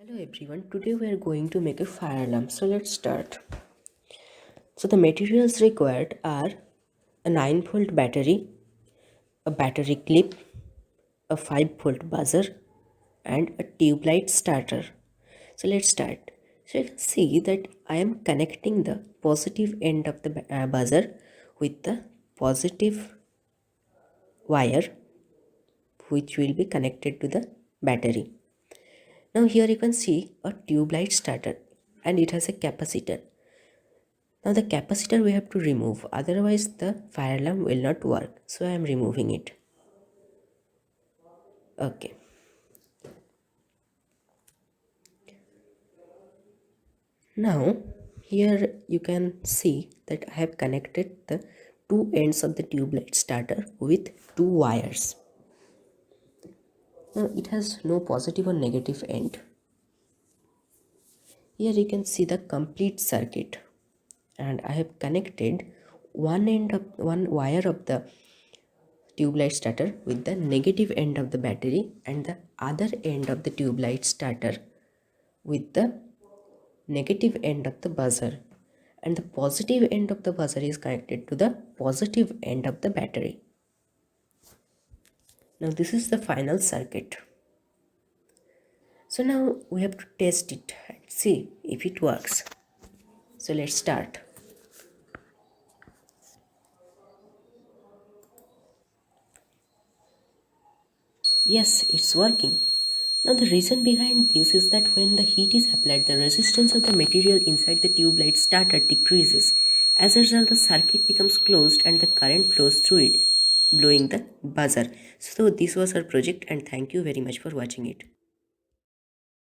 Hello everyone, today we are going to make a fire alarm. So let's start. So the materials required are a 9-volt battery, a battery clip, a 5-volt buzzer and a tube light starter. So let's start. So you can see that I am connecting the positive end of the buzzer with the positive wire which will be connected to the battery. Now here you can see a tube light starter and it has a capacitor. Now the capacitor we have to remove, otherwise the fire alarm will not work. So I am removing it. Okay. Now here you can see that I have connected the two ends of the tube light starter with two wires. Now it has no positive or negative end. Here you can see the complete circuit and I have connected one wire of the tube light starter with the negative end of the battery and the other end of the tube light starter with the negative end of the buzzer, and the positive end of the buzzer is connected to the positive end of the battery. Now this is the final circuit. So now we have to test it and see if it works. So let's start. Yes, it's working. Now the reason behind this is that when the heat is applied, the resistance of the material inside the tube light starter decreases. As a result, the circuit becomes closed and the current flows through it, blowing the buzzer. So this was our project and thank you very much for watching it.